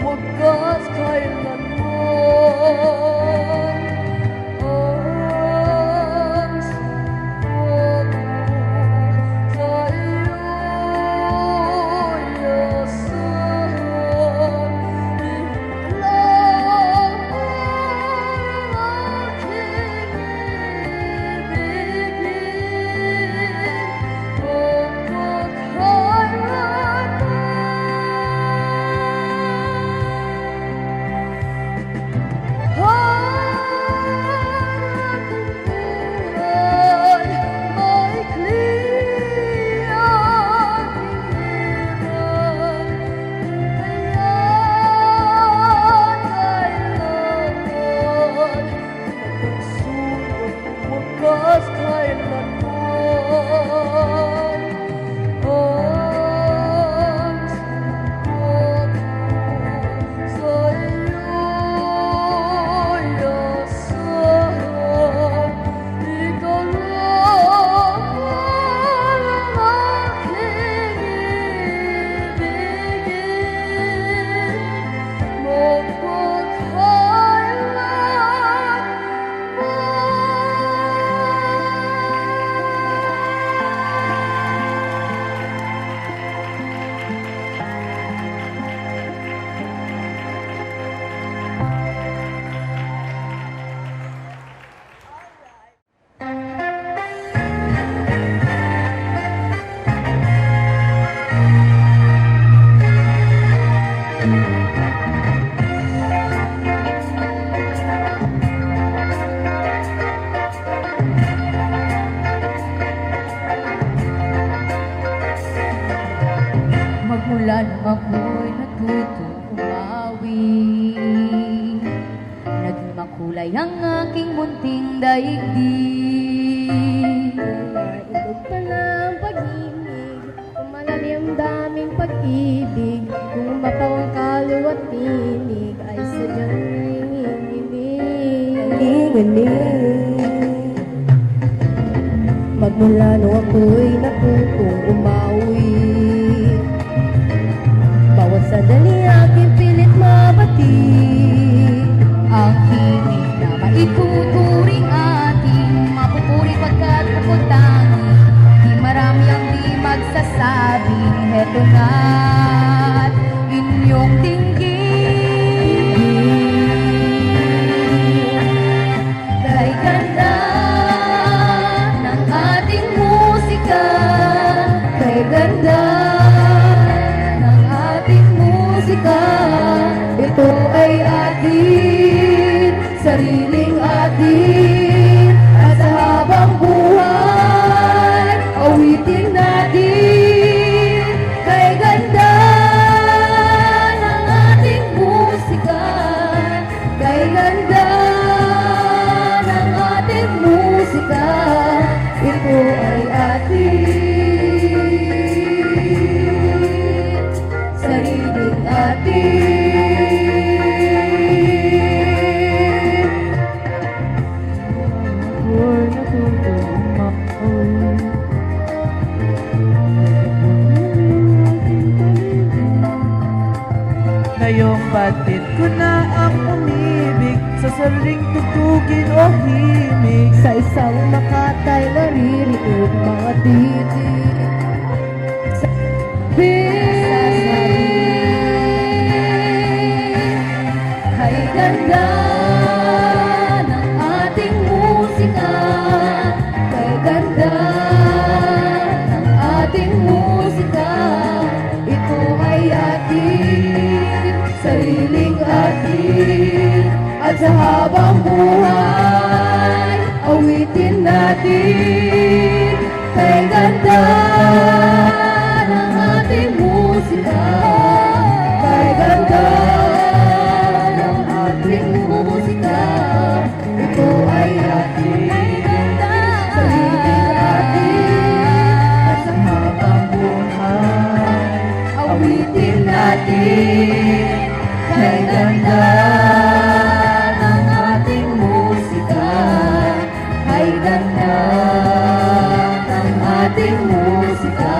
wagas kailanman. Ang sipag ko sa iyo'y asahan. Lang ang aking ibigin wagas kailanman. Ang sipag ko sa iyo'y asahan. Ikaw lang ang aking ibigin magmula nang ako'y natutong umawi. Naging makulay ang aking munting daigdig. Mailog pala ang pag-ibig, kung malalim daming pag-ibig, kung mapaw ang kaluluwa't tinig, ay sadyang nanginginig. Magmula nung ako'y natutong umawi, bawat sandali aking pilit mabati. Ang himig na maituturing ating mapupuri pagkat kaputangin. Di marami ang di magsasabing heto na't inyong dinggin. Kay ganda ng ating musika, kay ganda ng ating musika, ito ay atin, sariling atin, at sa habang buhay, awitin natin. Kay ganda ng ating musika, kay ganda ng ating musika, ito ay atin, sariling atin. Ngayong batid ko na ang umibig sa sariling tugtugin o himig. Sa isang makatay naririnig mga titig. Kay ganda ng ating musika, kay ganda ng ating musika, ito ay atin, sariling atin, at sa habang buhay, awitin natin. Kay ganda ng ating musika, kay ganda ng ating musika, ito ay atin, sariling atin, at sa habang buhay, awitin natin. Kay ganda ng ating musika, kay ganda ng ating musika,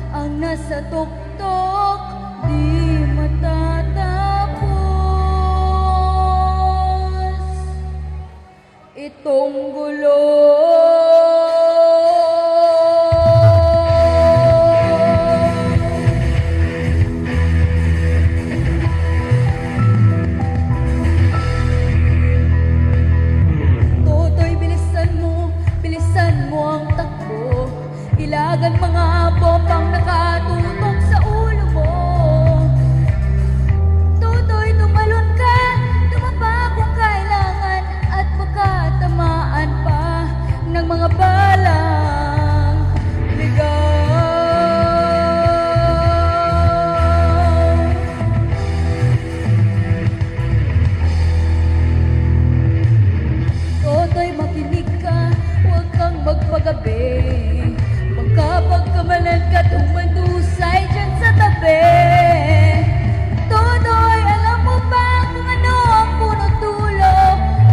ang nasa tuktok di matatapos. Itong gulo Toto'y bilisan mo ang takbo. Ilagan mga bombang nakatutok sa ulo mo. Toto'y tumalon ka, tumapa kung kailangan, at baka tamaan pa ng mga balang ligaw. Toto'y makinig ka, huwag kang magpagabi. Pagkamalan ka, tumandusay dyan sa tabi. Toto'y alam mo ba kung ano ang punot dulo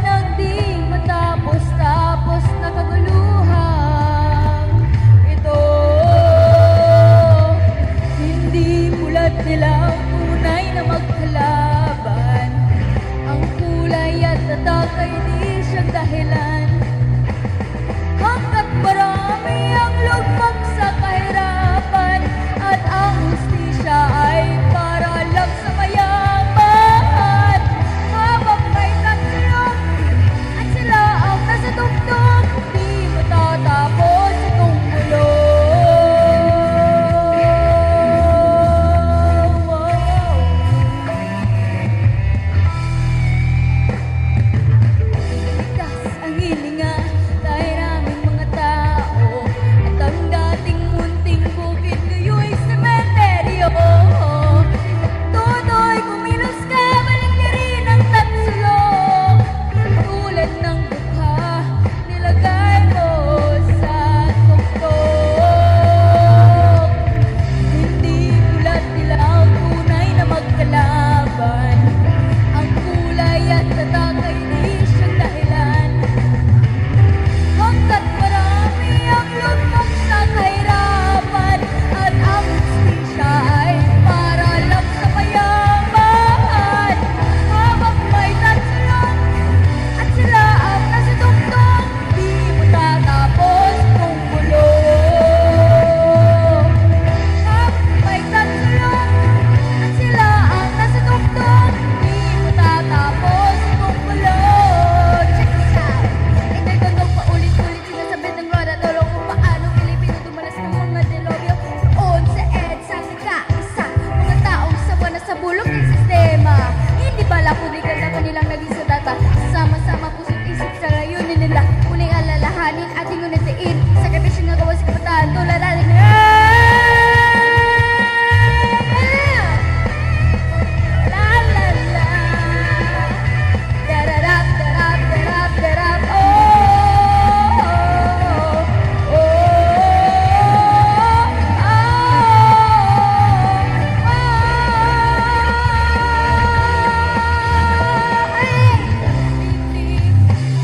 ng di matapos-tapos na kaguluhan? Ito, hindi mulat nila ang tunay na magkalaban. Ang kulay at tatak ay di siyang dahilan. Hanggat marami ang lugmok sa kahirapan, at ang hustisya ay para lang sa mayaman. Habang may tatsulong at sila ang nasa tuktok, di matatapos itong gulo. Ligtas ang hilinga dahil naming mga tao, at ang dating munting bukid ngayo'y sementeryo. Toto'y kumilos ka, balik niya rin ang tatsulong. Tulad ng bukha, nilagay mo sa tuktok. Hindi tulad nila ang tunay na magkalaban. Ang kulay at tatak ay di siyang dahilan. Hanggat marami ang lugmok sa kahirapan, at ang hustisya ay para lang sa mayaman. Habang may tatsulong at sila ang nasa tuktok, di matatapos itong gulo. Habang may tatsulong at sila ang nasa tuktok, di matatapos itong gulo. Check this out. Ito'y gandong paulit-ulit sinasabit ng roda tolo kung paano Pilipino tumalas ng mga delobyo roon sa EDSA. Nagkaisa mga taong sawa na sa bulok ng sistema. Hindi bala puligan na kanilang naging sadata. Sama-sama puso't isip sa layunin nila. Muling alalahanin ating unitiin. Sakripisyo nga gawa sa kabataan. Tulalanin na la la la. Dararap, darap, darap, darap. Oh, oh, oh,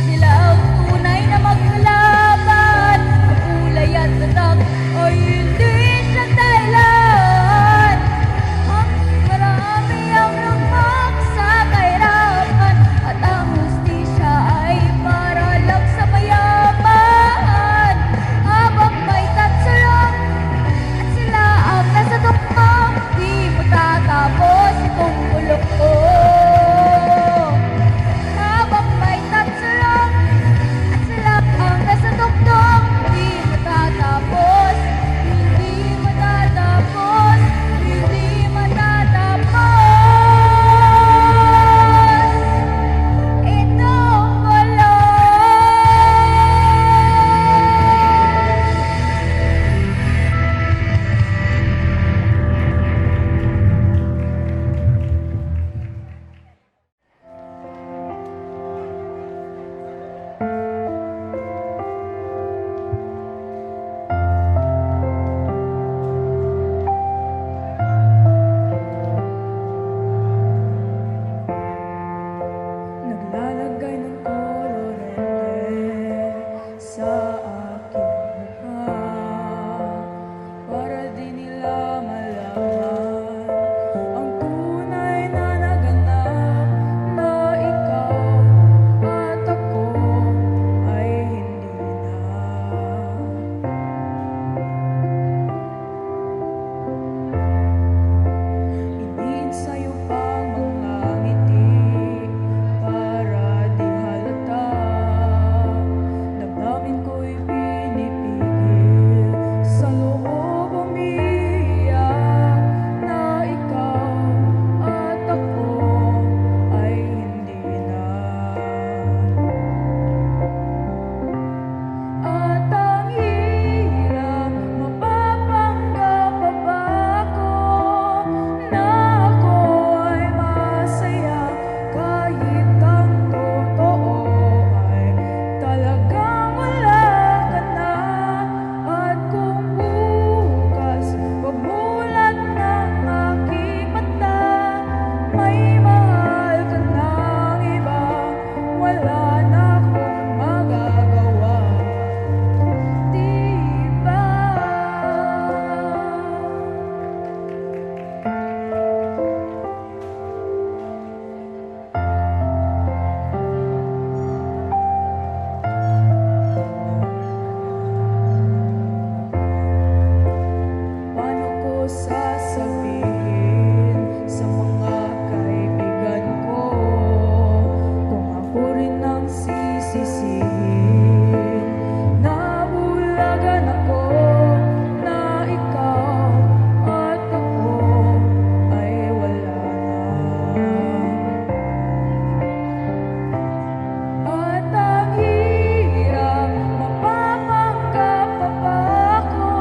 nila ang tunay na magkalaban. Ang kulay at tatak ay hindi siyang dahilan. Ang marami ang lugmok sa kahirapan, at ang hustisya ay para lang sa mayaman. Habang may tatsulong at sila ang nasa tuktok, di matatapos itong bulok ko. Habang may tatsulong at sila ang nasa tuktok, di matatapos, hindi matatapos, hindi matatapos itong gulo. wala malaman ang tunay na naganap, na ikaw at ako ay hindi na. Iniin sa'yo pang mga ngiti para di halata. Damdamin ko'y pinipigil sa loob umiiyak, na ikaw at ako ay hindi na. At ang hirap, mapapanggap pa ba ako na ako'y masaya kahit ang totoo ay talagang wala ka na. At kung bukas pagmulat ng aking mata, may mahal ka ng iba, wala na akong magagawa, di ba? Paano ko sasabihin sa mga kaibigan ko kung ako rin ang sisisihin? Nabulagan ako na ikaw at ako ay wala na. At ang hirap, mapapanggap pa ba ako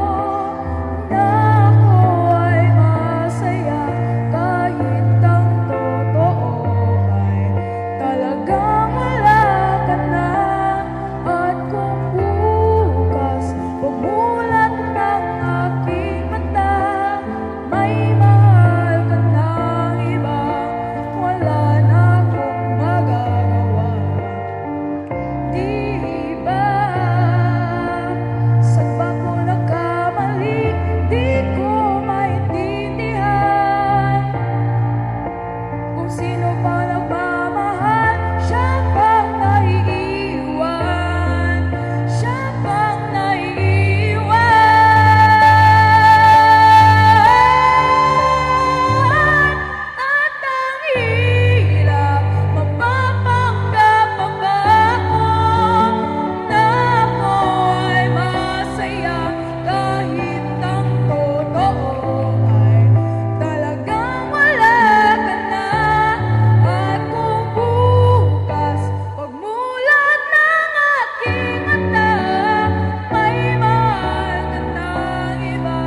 na ako ay masaya kahit ang totoo ay talagang wala ka na. At kung bukas pagmulat ng aking mata, may mahal ka ng iba, wala na akong magagawa, di ba? Saan ba ko nagkamali? Di ko maintindihan kung sino pa nagmamahal, siya pang naiiwan, siya pang naiiwan. At ang hirap, mapapanggap pa ba ako na ako ay masaya kahit ang totoo ay talagang wala ka na. At kung bukas pagmulat ng aking mata, may mahal ka ng iba,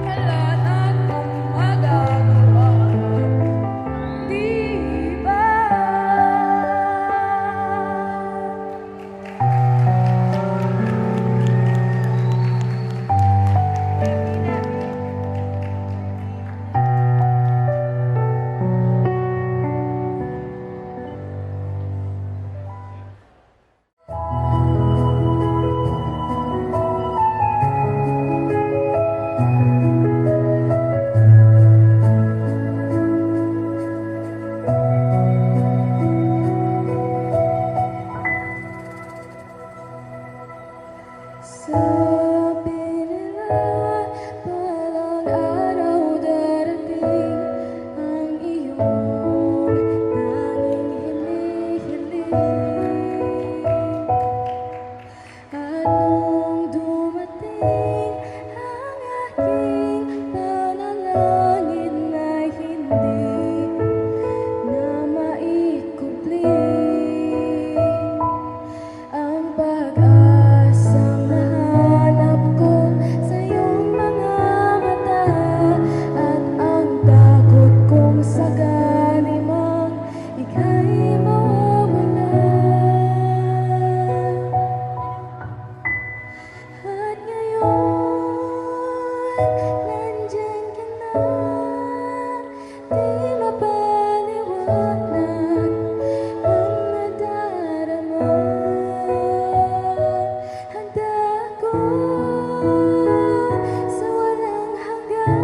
wala na akong magagawa, di ba? Sabi nila balang araw darating ang iyong tanging hinihiling. At nung dumating ang aking panalangin na hindi na maikupli, ang pag-asang nahanap ko sa iyong mga mata, at ang takot kong sagani mang ika'y mawawala. At ngayon, nandyan ka na, di mapaliwanag ang nadarama. Handa ako sa walang hanggan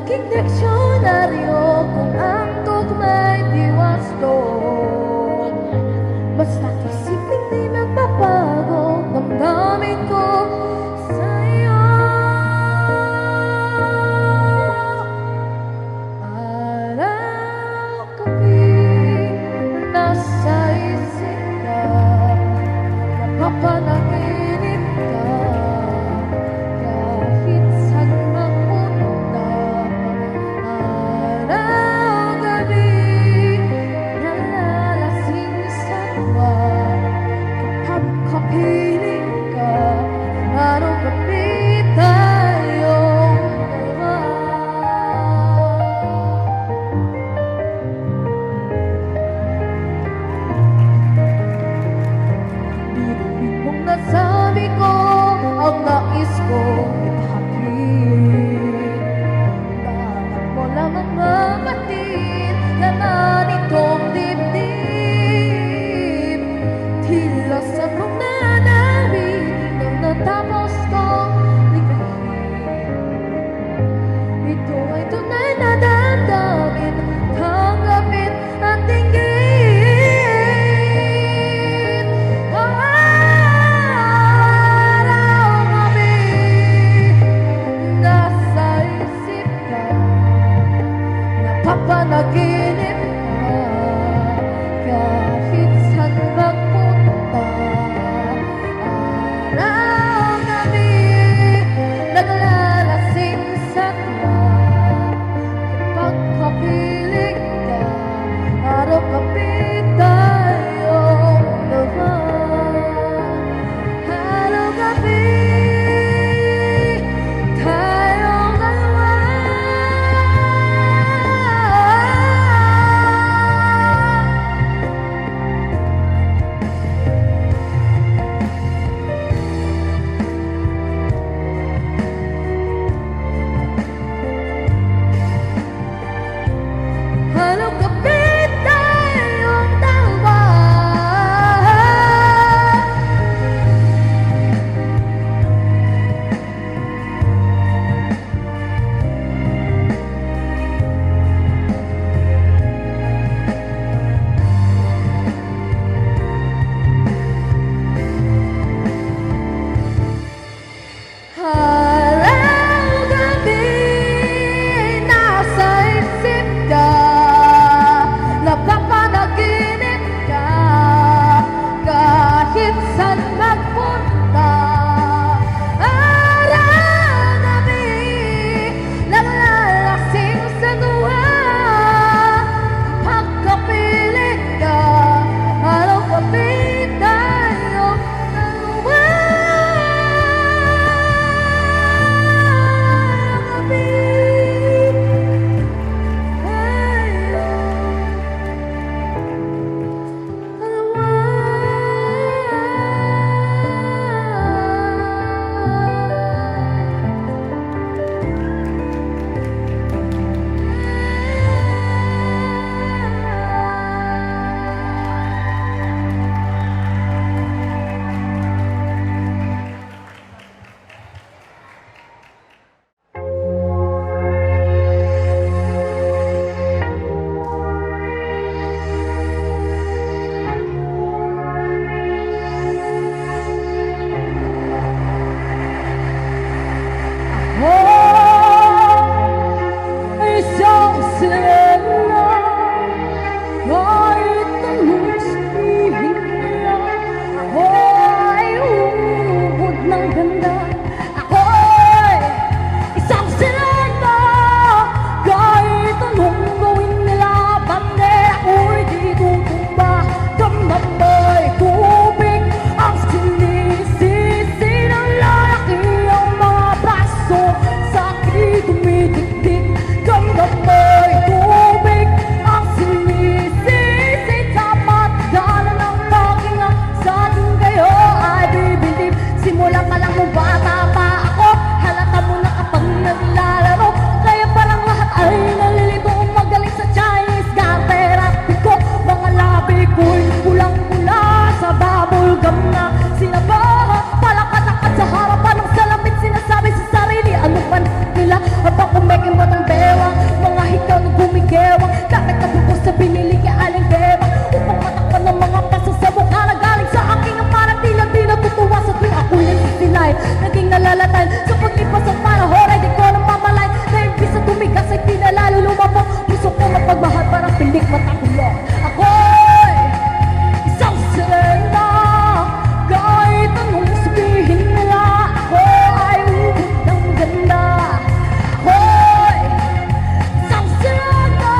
aking diksyonaryo kung ang tugma'y di wasto. Basta't isipin di magbabago damdamin ko sa'yo. Araw-gabi nasa isip ka, napapanaginip ka, kahit saan magpunta. Araw-gabi nalalasing sa tuwa, kapag kapiling ka, araw-gabi tayong Bituin mong nasabi ko ang nais kong itahapin. Bakit mo lamang mabatid laman itong dibdib? Tila sa kong nanawin nang natapos kong ligahin. Ito ay tunay na damdamin, tanggapin at tingin. Araw-gabi nasa isip ka, napapanaginip ka, kahit saan magpunta. buhay naging nalalatay sa paglipas ng panahon ay di ko nang mamalay na imbis na tumigas ay pinalalo lumabok puso ko mapagmahal parang pilik matakulong ako'y isang sirena kahit anong sabihin nila ako ay ubod ng ganda ako'y isang sirena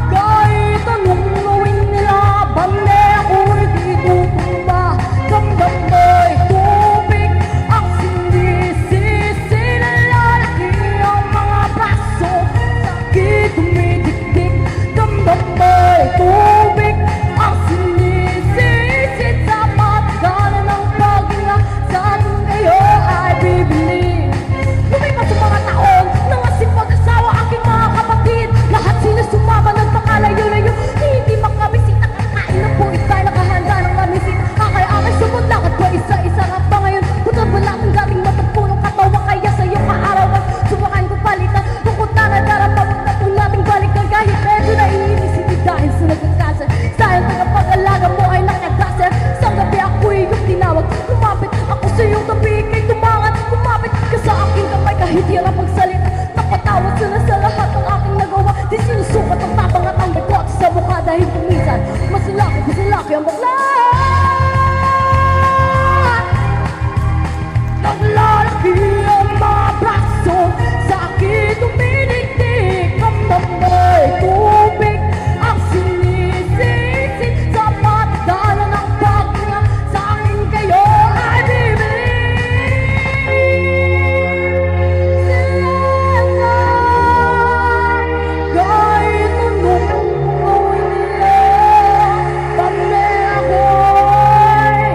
kahit anong gawin nila bande ako'y di tutumba damdam mo'y tubig ang sinisisi na lalaki ang mga braso sakit dumidikdik damdam mo'y tubig ang sinisisi sa matagalan ng paghinga sa atin kayo ay bibili lumipas ang mga taon nang asing pag-asawa aking mga kapatid lahat sila sumama nagpakalayo-layo hindi makabisita kakain na po ika'y nakahanda ng kamisita kakay aking sumod lakad ko isa-isa nga pa ngayon putod wala kang galing matagpunong katawa kaya sa'yo kaarawan subukan ko palitan tungkot na nadarama mo na itong nating balikan kahit medyo naiinis hindi dahil sa nagkakaser dahil tagapag-alaga mo ay nakagaser isang gabi ako'y iyong tinawag lumapit ako sa iyong tabi ika'y tumangat kumapit ka sa aking kamay kahit hirap magsalita napatawad sila sa lahat ng aking nagawa di sinusukat ang tapang at ang bigot sa mukha dahil kuminsan mas laki ang bakla naglalaki ang mga braso sa akin tuminiktik kamdam mo'y tubig ang sinisisid sa matagalan ng paghinga sa akin kayo ay bibili sila kahit anong gawin nila bande ako'y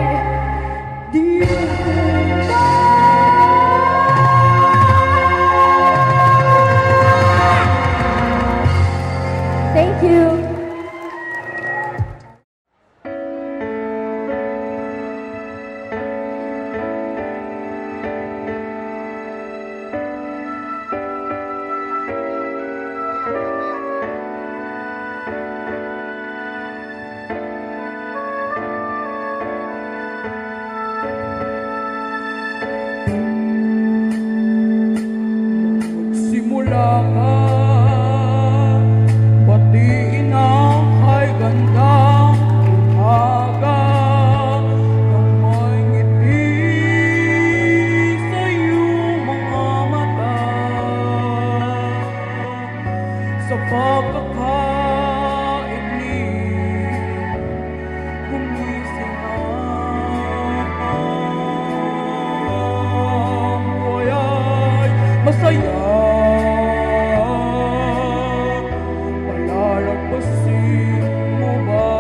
di tutumba Thank you. Simula ka, batiin ang kay gandang umaga nang may ngiti sa iyong mga mata sa pagkakaignig gumising ang buhay ay masaya palalagpasin mo ba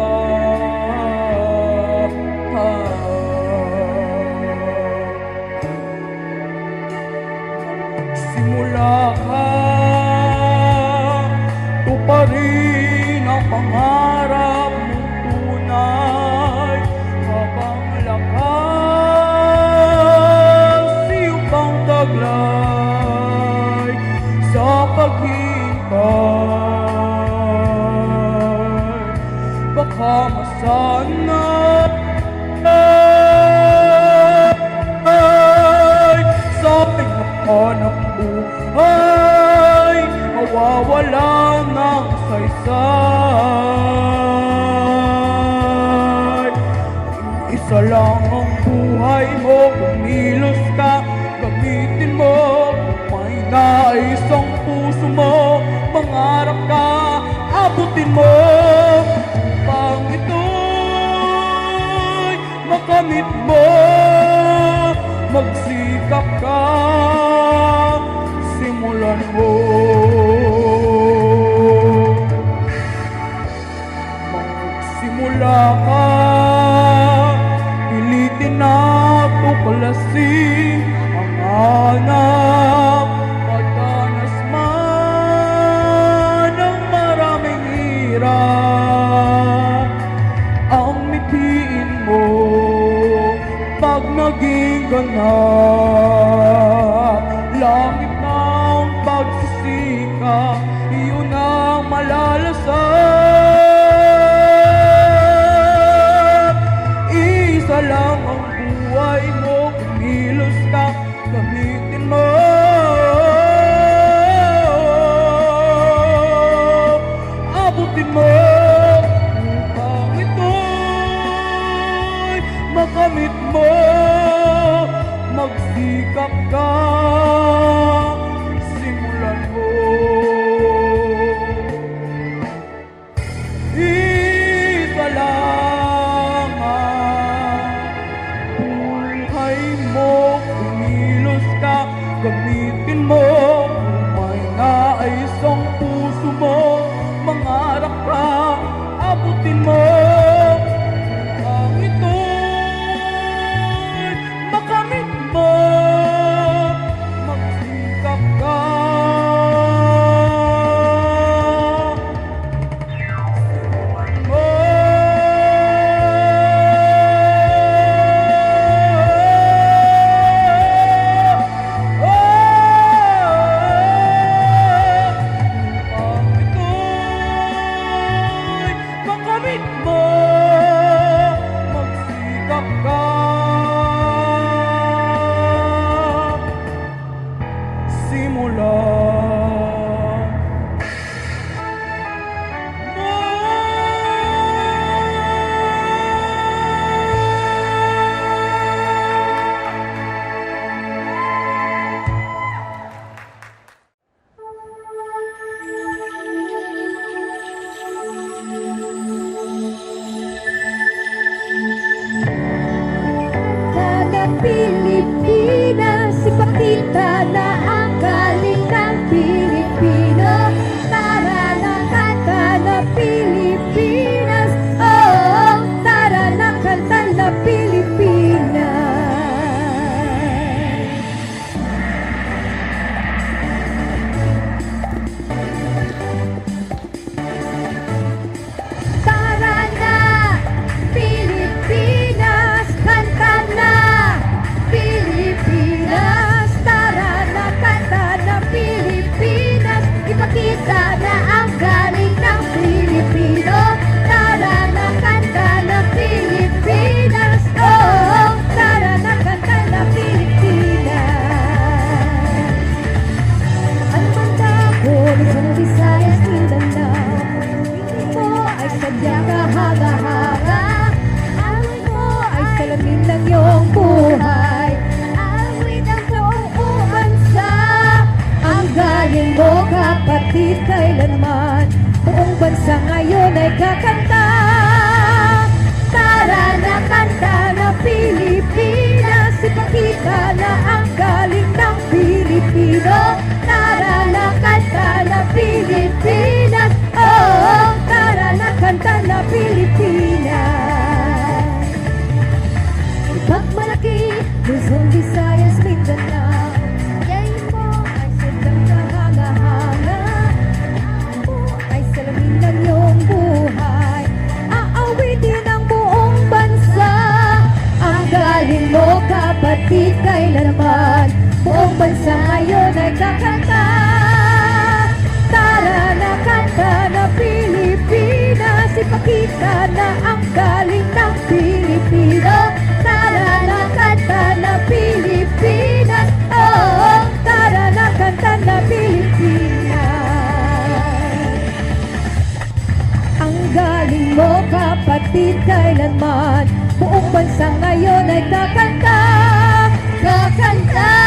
simula ka tuparin ang pangarap mong tunay habang lakas iyong pang taglay sa paghintay baka masanay sa ating hanap buhay mawawala ng saysay isa lang ang buhay mo kumilos ka gamitin mo may nais ang puso mo mangarap ka abutin mo upang ito'y makamit mo magsikap ka simulan mo magsimula ka pilitin na tuklasin ang hanap pagdanas man ng maraming hirap ang mitiin mo pag naging ganap langit ng pagsisikap iyon ang malalasap isa lang ang buhay mo kumilos ka, gamitin mo. Abutin mo upang ito'y makamit mo. Magsikap ka, simulan mo. Isa lang ang buhay mo, kumilos ka, gamitin mo. May nais ang puso mo, mangarap ka, abutin mo. Ang ito'y makamit mo, magsikap ka. Makamit mo, magsikap ka. Simulan mo. Kada Pilipinas, ipakita na ang galing ng Pilipino. Tara na kanta na Pilipinas, oh, tara na kanta na Pilipinas. Tara na, Pilipinas, kanta na, Pilipinas. Tara na, kanta na, Pilipinas. Ipakita na ang galing ng Pilipino. Tara na, kanta na, Pilipinas. Oh, tara na, kanta na, Pilipinas. Ang banda ko, Luzon, Visayas, Mindanao. Hindi mo ay sadyang kahanga-hanga. Awit mo ay salamin ng iyong buhay. Awit ang buong bansa. Ang galing mo, kapatid, kailanman buong bansa ngayon ay kakanta. Tara na, kanta na Pilipinas. Ipakita na ang galing ng Pilipino. Tara na, kanta na Pilipinas. Oh, tara na, kanta na Pilipinas. Ipagmalaki, Luzon, Visayas, Mindanao. Yayin mo ay sadyang kahanga-hanga. Mo ay salamin ng iyong buhay. Aawitin ang buong bansa. Ang galing mo, kapatid, kailanman buong bansa ngayon ay kakanta. Tara na, kanta na Pilipinas. Ipakita na ang galing ng Pilipino. Tara na, kanta na Pilipinas. Oh, tara na, kanta na Pilipinas. Ang galing mo, kapatid, kailanman buong bansa ngayon ay kakanta. Kakanta.